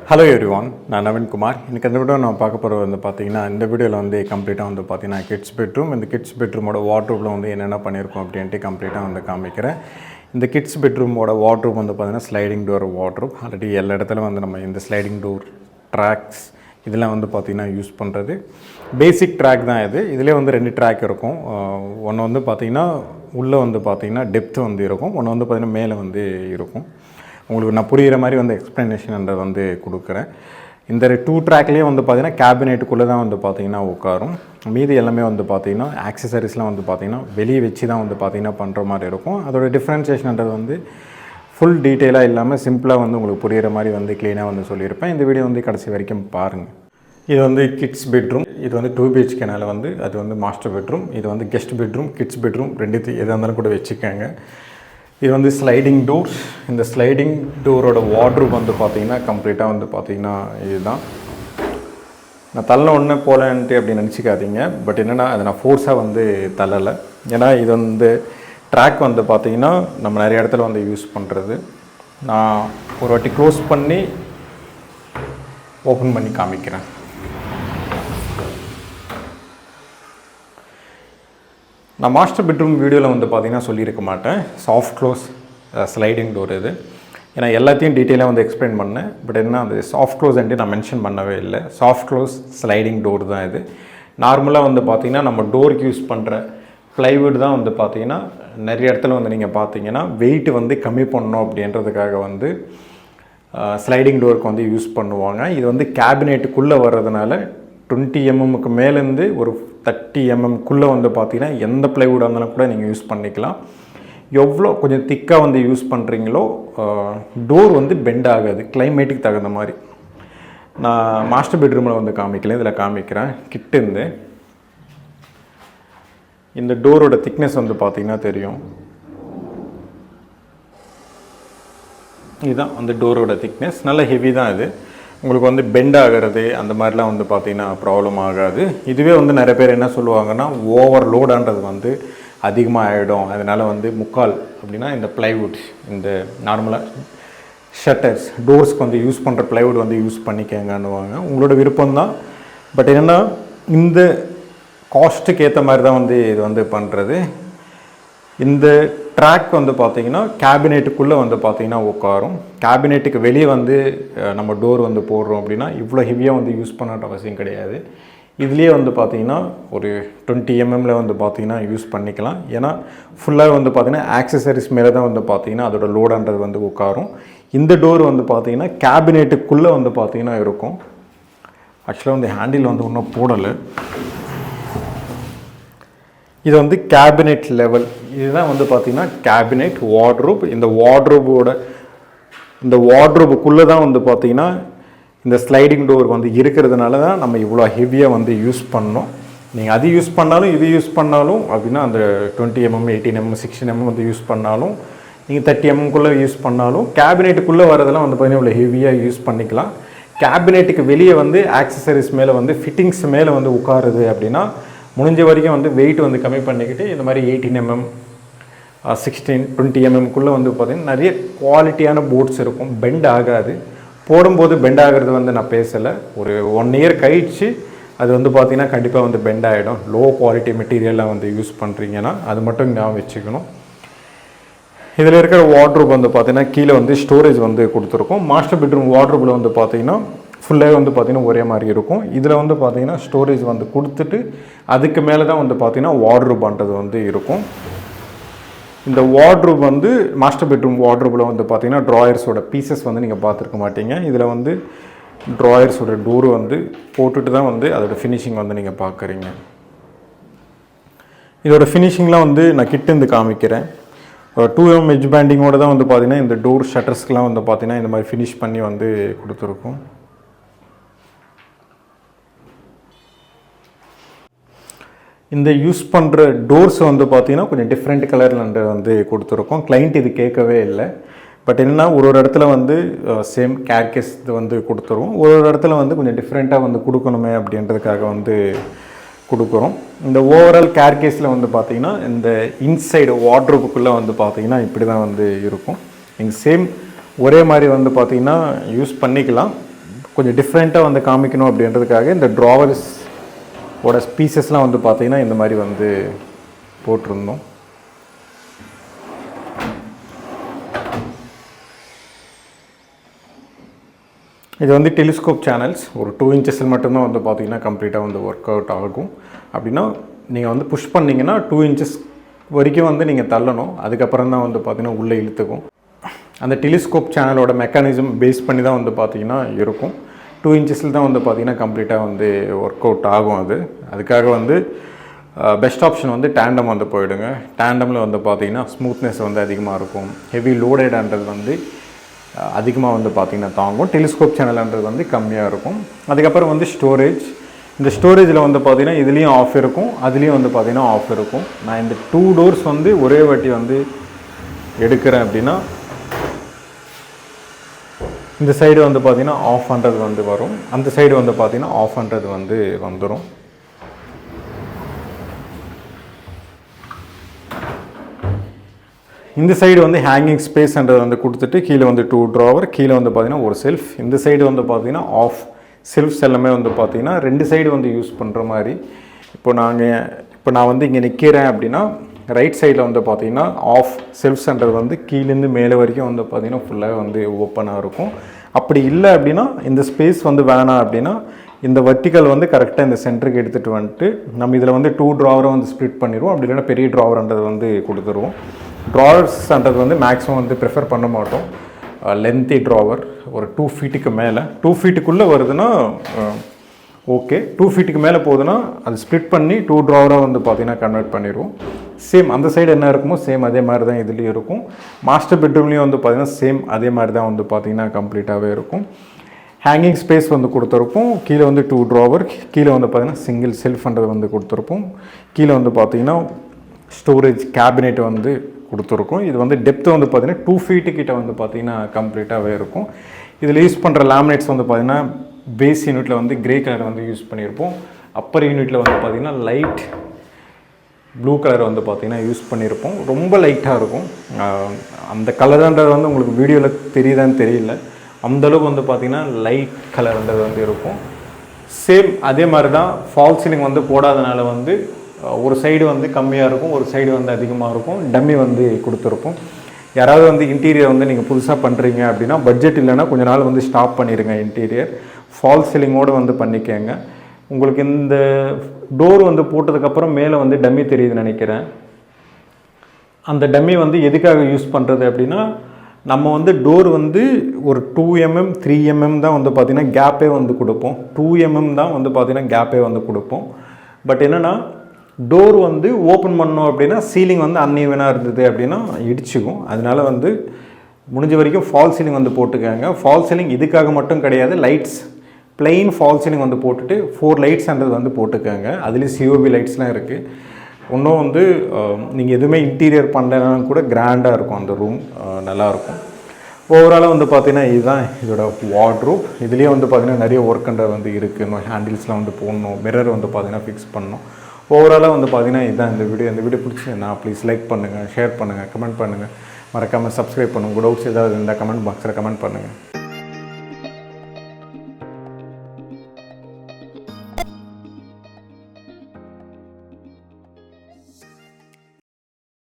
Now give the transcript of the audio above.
Hello everyone, I am N.NAVEEN Kumar. In this video, we will talk about the video complete kids bedroom. In the kids bedroom, wardrobe complete in the kids bedroom, wardrobe sliding door wardrobe. Already the sliding door tracks use basic track தான் இது. இதுல ரெண்டு track இருக்கும். ஒன்னு உள்ள depth இருக்கும். ஒன்னு மேலே இருக்கும். உங்களுக்கு நான் புரியுற மாதிரி எக்ஸ்பிளனேஷன் கொடுக்குறேன். இந்த 2 ட்ராக்லேயே பார்த்தீங்கன்னா கேபினெட்டுக்குள்ளே தான் பார்த்தீங்கன்னா உட்காரும். மீதி எல்லாமே பார்த்தீங்கன்னா ஆக்சசரிஸ்லாம் பார்த்தீங்கன்னா வெளியே வச்சு தான் பார்த்தீங்கன்னா பண்ணுற மாதிரி இருக்கும். அதோட டிஃப்ரென்சியேஷன்ன்றது ஃபுல் டீட்டெயிலாக இல்லாமல் சிம்பிளாக உங்களுக்கு புரியுற மாதிரி க்ளீனாக சொல்லியிருப்பேன். இந்த வீடியோ கடைசி வரைக்கும் பாருங்கள். இது கிட்ஸ் பெட்ரூம். இது 2 BHKனால அது மாஸ்டர் பெட்ரூம். இது கெஸ்ட் பெட்ரூம், கிட்ஸ் பெட்ரூம் ரெண்டுத்தையும் எதாக இருந்தாலும் கூட வச்சுக்கோங்க. இது ஸ்லைடிங் டோர்ஸ். இந்த ஸ்லைடிங் டோரோட வார்ட்ரோப் பார்த்தீங்கன்னா கம்ப்ளீட்டாக பார்த்தீங்கன்னா இதுதான். நான் தள்ள ஒன்று போகலன்ட்டு அப்படி நினச்சிக்காதீங்க. பட் என்னென்னா அதை நான் ஃபோர்ஸாக தள்ளலை. ஏன்னா இது ட்ராக் பார்த்தீங்கன்னா நம்ம நிறைய இடத்துல யூஸ் பண்ணுறது. நான் ஒரு வாட்டி க்ளோஸ் பண்ணி ஓப்பன் பண்ணி காமிக்கிறேன். நான் மாஸ்டர் பெட்ரூம் வீடியோவில் பார்த்தீங்கன்னா சொல்லியிருக்க மாட்டேன். சாஃப்ட் க்ளோஸ் ஸ்லைடிங் டோர் இது. ஏன்னா எல்லாத்தையும் டீட்டெயிலாக எக்ஸ்பிளைன் பண்ணேன். பட் என்ன அந்த சாஃப்ட் க்ளோஸ் நான் மென்ஷன் பண்ணவே இல்லை. சாஃப்ட் க்ளோஸ் ஸ்லைடிங் டோர் தான் இது. நார்மலாக பார்த்தீங்கன்னா நம்ம டோருக்கு யூஸ் பண்ணுற ப்ளைவுட் தான் பார்த்தீங்கன்னா நிறைய இடத்துல நீங்கள் பார்த்தீங்கன்னா வெயிட் கம்மி பண்ணணும் அப்படின்றதுக்காக ஸ்லைடிங் டோருக்கு யூஸ் பண்ணுவாங்க. இது கேபினெட்டுக்குள்ளே வர்றதுனால 20 mmக்கு மேலேருந்து ஒரு 30 mmக்குள்ளே பார்த்தீங்கன்னா எந்த ப்ளைவுடாக இருந்தாலும் கூட நீங்கள் யூஸ் பண்ணிக்கலாம். எவ்வளோ கொஞ்சம் திக்காக யூஸ் பண்ணுறீங்களோ டோர் பெண்ட் ஆகாது, கிளைமேட்டுக்கு தகுந்த மாதிரி. நான் மாஸ்டர் பெட்ரூமில் காமிக்கல, இதில் காமிக்கிறேன். கிட்டேருந்து இந்த டோரோட திக்னஸ் பார்த்தீங்கன்னா தெரியும். இதுதான் அந்த டோரோட திக்னஸ். நல்ல ஹெவி தான் இது. உங்களுக்கு பெண்ட் ஆகிறது அந்த மாதிரிலாம் பார்த்தீங்கன்னா ப்ராப்ளம் ஆகாது. இதுவே நிறைய பேர் என்ன சொல்லுவாங்கன்னா ஓவர்லோடான்றது அதிகமாக ஆகிடும். அதனால் முக்கால் அப்படின்னா இந்த ப்ளைவுட், இந்த நார்மலாக ஷட்டர்ஸ் டோர்ஸ்க்கு யூஸ் பண்ணுற ப்ளைவுட் யூஸ் பண்ணிக்கங்கன்னுவாங்க. உங்களோட விருப்பம்தான். பட் என்னென்னா இந்த காஸ்ட்டுக்கு ஏற்ற மாதிரி தான் இது பண்ணுறது. இந்த ட்ராக் பார்த்தீங்கன்னா கேபினெட்டுக்குள்ளே பார்த்தீங்கன்னா உட்காரும். கேபினெட்டுக்கு வெளியே நம்ம டோர் போடுறோம் அப்படின்னா இவ்வளோ ஹெவியாக யூஸ் பண்ண அவசியம் கிடையாது. இதுலேயே பார்த்தீங்கன்னா ஒரு 20 mmல பார்த்தீங்கன்னா யூஸ் பண்ணிக்கலாம். ஏன்னா ஃபுல்லாக பார்த்தீங்கன்னா ஆக்சசரிஸ் மேலே தான் பார்த்தீங்கன்னா அதோட லோடான்றது உட்காரும். இந்த டோர் பார்த்தீங்கன்னா கேபினெட்டுக்குள்ளே பார்த்தீங்கன்னா இருக்கும். ஆக்சுவலாக ஹேண்டில் இன்னும் போடலை. இது கேபினெட் லெவல். இதுதான் பார்த்தீங்கன்னா கேபினெட் வார்ட்ரோப். இந்த வார்ட்ரோபுக்குள்ளே தான் பார்த்தீங்கன்னா இந்த ஸ்லைடிங் டோர் இருக்கிறதுனால தான் நம்ம இவ்வளோ ஹெவியாக யூஸ் பண்ணோம். நீங்கள் அது யூஸ் பண்ணாலும் இது யூஸ் பண்ணாலும் அப்படின்னா அந்த 20 mm 18 mm 16 mm யூஸ் பண்ணாலும் நீங்கள் 30 mmக்குள்ளே யூஸ் பண்ணாலும் கேபினெட்டுக்குள்ளே வரதெல்லாம் பார்த்தீங்கன்னா இவ்வளோ ஹெவியாக யூஸ் பண்ணிக்கலாம். கேபினெட்டுக்கு வெளியே ஆக்சசரிஸ் மேலே ஃபிட்டிங்ஸ் மேலே உட்காருது அப்படின்னா முடிஞ்ச வரைக்கும் வெயிட் கம்மி பண்ணிக்கிட்டு இந்த மாதிரி 18 mm 16 20 mmக்குள்ளே பார்த்தீங்கன்னா நிறைய குவாலிட்டியான போர்ட்ஸ் இருக்கும். பெண்ட் ஆகாது. போடும்போது பெண்ட் ஆகிறது நான் பேசலை. ஒரு 1 year கழிச்சு அது பார்த்தீங்கன்னா கண்டிப்பாக பெண்ட் ஆகிடும். லோ குவாலிட்டி மெட்டீரியலாக யூஸ் பண்ணுறீங்கன்னா அது மட்டும் ஞாபகம் வச்சுக்கணும். இதில் இருக்கிற வார்ட்ரோப் பார்த்தீங்கன்னா கீழே ஸ்டோரேஜ் கொடுத்துருக்கோம். மாஸ்டர் பெட்ரூம் வார்ட்ரோப்பில் பார்த்தீங்கன்னா ஃபுல்லாகவே பார்த்தீங்கன்னா ஒரே மாதிரி இருக்கும். இதில் பார்த்தீங்கன்னா ஸ்டோரேஜ் கொடுத்துட்டு அதுக்கு மேலே தான் பார்த்தீங்கன்னா வார்ட்ரோப்ன்றது இருக்கும். இந்த வார்ட்ரோப் மாஸ்டர் பெட்ரூம் வார்ட்ரோப்பில் பார்த்தீங்கன்னா ட்ராயர்ஸோட பீசஸ் நீங்கள் பார்த்துருக்க மாட்டீங்க. இதில் ட்ராயர்ஸோட டோரு போட்டுட்டு தான் அதோட ஃபினிஷிங் நீங்கள் பார்க்குறீங்க. இதோட ஃபினிஷிங்லாம் நான் கிட்டேருந்து காமிக்கிறேன். 2 mm எட்ஜ் பேண்டிங்கோடு தான் பார்த்தீங்கன்னா இந்த டோர் ஷட்டர்ஸ்க்கெலாம் பார்த்தீங்கன்னா இந்த மாதிரி ஃபினிஷ் பண்ணி கொடுத்துருக்கோம். இந்த யூஸ் பண்ணுற டோர்ஸ் பார்த்தீங்கன்னா கொஞ்சம் டிஃப்ரெண்ட் கலரில் கொடுத்துருக்கோம். கிளைண்ட் இது கேட்கவே இல்லை. பட் என்னென்னா ஒரு இடத்துல சேம் கேர்கேஸ் இது கொடுத்துருவோம். ஒரு இடத்துல கொஞ்சம் டிஃப்ரெண்ட்டாக கொடுக்கணுமே அப்படின்றதுக்காக கொடுக்குறோம். இந்த ஓவரால் கேர்கேஸில் பார்த்தீங்கன்னா இந்த இன்சைடு வார்ட்ரோபுக்குள்ளே பார்த்தீங்கன்னா இப்படி தான் இருக்கும். நீங்கள் சேம் ஒரே மாதிரி பார்த்தீங்கன்னா யூஸ் பண்ணிக்கலாம். கொஞ்சம் டிஃப்ரெண்ட்டாக வந்து காமிக்கணும் அப்படின்றதுக்காக இந்த ட்ராவர்ஸ் ஓட பீசஸ்லாம் வந்து பார்த்திங்கன்னா இந்த மாதிரி வந்து போட்டிருந்தோம். இது வந்து டெலிஸ்கோப் சேனல்ஸ் ஒரு 2 இன்ச்சஸில் மட்டும்தான் வந்து பார்த்திங்கன்னா கம்ப்ளீட்டாக வந்து ஒர்க் அவுட் ஆகும். அப்படின்னா நீங்கள் வந்து புஷ் பண்ணிங்கன்னா 2 இன்ச்சஸ் வரைக்கும் வந்து நீங்கள் தள்ளணும். அதுக்கப்புறம் தான் வந்து பார்த்திங்கன்னா உள்ளே இழுத்துக்கும். அந்த டெலிஸ்கோப் சேனலோட மெக்கானிசம் பேஸ் பண்ணி தான் வந்து பார்த்திங்கன்னா இருக்கும். 2 இன்ச்சஸில் தான் வந்து பார்த்திங்கன்னா கம்ப்ளீட்டாக வந்து ஒர்க் அவுட் ஆகும். அதுக்காக வந்து பெஸ்ட் ஆப்ஷன் வந்து டேண்டம் வந்து போயிடுங்க. டேண்டமில் வந்து பார்த்திங்கன்னா ஸ்மூத்னஸ் வந்து அதிகமாக இருக்கும். ஹெவி லோடேடான்றது வந்து அதிகமாக வந்து பார்த்திங்கன்னா தாங்கும். டெலிஸ்கோப் சேனல்ன்றது வந்து கம்மியாக இருக்கும். அதுக்கப்புறம் வந்து ஸ்டோரேஜ். இந்த ஸ்டோரேஜில் வந்து பார்த்திங்கன்னா இதுலேயும் ஆஃப் இருக்கும், அதுலேயும் வந்து பார்த்திங்கன்னா ஆஃப் இருக்கும். நான் இந்த 2 டோர்ஸ் வந்து ஒரே வாட்டி வந்து எடுக்கிறேன் அப்படின்னா இந்த சைடு வந்து பார்த்திங்கன்னா ஆஃப் பண்ணுறது வந்து வரும், அந்த சைடு வந்து பார்த்திங்கன்னா ஆஃப் பண்ணுறது வந்து வந்துடும். இந்த சைடு வந்து ஹேங்கிங் ஸ்பேஸ்ன்றது வந்து கொடுத்துட்டு கீழே வந்து 2 ட்ராவர், கீழே வந்து பார்த்திங்கன்னா ஒரு செல்ஃப். இந்த சைடு வந்து பார்த்திங்கன்னா ஆஃப் செல்ஃப்ஸ் எல்லாமே வந்து பார்த்திங்கன்னா 2 சைடு வந்து யூஸ் பண்ணுற மாதிரி. இப்போ நான் வந்து இங்கே நிற்கிறேன் அப்படின்னா ரைட் சைடில் வந்து பார்த்திங்கன்னா ஆஃப் செல்ஃப்ஸ்ன்றது வந்து கீழேருந்து மேலே வரைக்கும் வந்து பார்த்திங்கன்னா ஃபுல்லாக வந்து ஓப்பனாக இருக்கும். அப்படி இல்லை அப்படின்னா இந்த ஸ்பேஸ் வந்து வேணாம் அப்படின்னா இந்த வெர்டிக்கல் வந்து கரெக்டாக இந்த சென்டருக்கு எடுத்துகிட்டு வந்துட்டு நம்ம இதில் வந்து 2 ட்ராவரை வந்து ஸ்ப்ளிட் பண்ணிடுவோம். அப்படி இல்லைன்னா பெரிய ட்ராவர்ன்றது வந்து கொடுத்துருவோம். ட்ராவர்ஸ்ன்றது வந்து மேக்ஸிமம் வந்து ப்ரிஃபர் பண்ண மாட்டோம். லென்த்தி ட்ராவர் ஒரு 2 ஃபீட்டுக்கு மேலே, 2 ஃபீட்டுக்குள்ளே வருதுன்னா ஓகே. 2 ஃபீட்டுக்கு மேலே போகுதுன்னா அது ஸ்ப்ளிட் பண்ணி 2 ட்ராவராக வந்து பார்த்திங்கன்னா கன்வெர்ட் பண்ணிடுவோம். சேம் அந்த சைடு என்ன இருக்குமோ சேம் அதே மாதிரி தான் இதுலேயும் இருக்கும். மாஸ்டர் பெட்ரூம்லேயும் வந்து பார்த்திங்கன்னா சேம் அதே மாதிரி தான் வந்து பார்த்திங்கன்னா கம்ப்ளீட்டாகவே இருக்கும். ஹேங்கிங் ஸ்பேஸ் வந்து கொடுத்துருப்போம். கீழே வந்து 2 ட்ராவர், கீழே வந்து பார்த்திங்கன்னா சிங்கிள் செல்ஃப்ன்றது வந்து கொடுத்துருப்போம். கீழே வந்து பார்த்திங்கன்னா ஸ்டோரேஜ் கேபினெட் வந்து கொடுத்துருக்கும். இது வந்து டெப்த்து வந்து பார்த்திங்கன்னா 2 ஃபீட்டுக்கிட்ட வந்து பார்த்திங்கன்னா கம்ப்ளீட்டாகவே இருக்கும். இதில் யூஸ் பண்ணுற லேமினேட்ஸ் வந்து பார்த்திங்கன்னா பேஸ் யூனிட்டில் வந்து கிரே கலர் வந்து யூஸ் பண்ணியிருப்போம். அப்பர் யூனிட்டில் வந்து பார்த்திங்கன்னா லைட் ப்ளூ கலர் வந்து பார்த்திங்கன்னா யூஸ் பண்ணியிருப்போம். ரொம்ப லைட்டாக இருக்கும். அந்த கலருன்றது வந்து உங்களுக்கு வீடியோவில் தெரியுதான்னு தெரியல, அந்தளவுக்கு வந்து பார்த்திங்கன்னா லைட் கலர்ன்றது வந்து இருக்கும். சேம் அதே மாதிரி தான் ஃபால் சீலிங் வந்து போடாதனால வந்து ஒரு சைடு வந்து கம்மியாக இருக்கும், ஒரு சைடு வந்து அதிகமாக இருக்கும். டம்மி வந்து கொடுத்துருப்போம். யாராவது வந்து இன்டீரியர் வந்து நீங்கள் புதுசாக பண்ணுறீங்க அப்படின்னா பட்ஜெட் இல்லைன்னா கொஞ்ச நாள் வந்து ஸ்டாப் பண்ணிடுங்க. இன்டீரியர் ஃபால் சீலிங்கோடு வந்து பண்ணிக்கங்க. உங்களுக்கு இந்த டோர் வந்து போட்டதுக்கப்புறம் மேலே வந்து டம்மி தெரியுதுன்னு நினைக்கிறேன். அந்த டம்மி வந்து எதுக்காக யூஸ் பண்ணுறது அப்படின்னா நம்ம வந்து டோர் வந்து ஒரு 2 mm 3 mm தான் வந்து பார்த்திங்கன்னா கேப்பே வந்து கொடுப்போம். 2 mm தான் வந்து பார்த்திங்கன்னா கேப்பே வந்து கொடுப்போம். பட் என்னென்னா டோர் வந்து ஓப்பன் பண்ணோம் அப்படின்னா சீலிங் வந்து அன்ஈவனாக இருந்தது அப்படின்னா இடிச்சுக்கும். அதனால வந்து முடிஞ்ச வரைக்கும் ஃபால் சீலிங் வந்து போட்டுக்கோங்க. ஃபால் சீலிங் இதுக்காக மட்டும் கிடையாது, லைட்ஸ் பிளெயின் ஃபால் சீலிங் வந்து போட்டுட்டு 4 லைட்ஸ்ன்றது வந்து போட்டுக்கோங்க. அதுலேயும் சிஓபி லைட்ஸ்லாம் இருக்குது. இன்னும் வந்து நீங்கள் எதுவுமே இன்டீரியர் பண்ணலனாலும் கூட கிராண்டாக இருக்கும், அந்த ரூம் நல்லாயிருக்கும். ஓவராலாக வந்து பார்த்திங்கன்னா இதுதான் இதோட வார்ட்ரூப். இதுலேயே வந்து பார்த்திங்கன்னா நிறைய ஒர்க்குன்றது வந்து இருக்குது. இன்னும் ஹேண்டில்ஸ்லாம் வந்து போடணும், மிரர் வந்து பார்த்திங்கன்னா ஃபிக்ஸ் பண்ணணும். ஓவராலாக வந்து பார்த்திங்கன்னா இதுதான் இந்த வீடியோ பிடிச்சிருந்தா ப்ளீஸ் லைக் பண்ணுங்கள், ஷேர் பண்ணுங்கள், கமெண்ட் பண்ணுங்கள், மறக்காமல் சப்ஸ்கிரைப் பண்ணுங்கள். டவுட்ஸ் ஏதாவது இருந்தால் கமெண்ட் பாக்ஸில் கமெண்ட் பண்ணுங்கள்.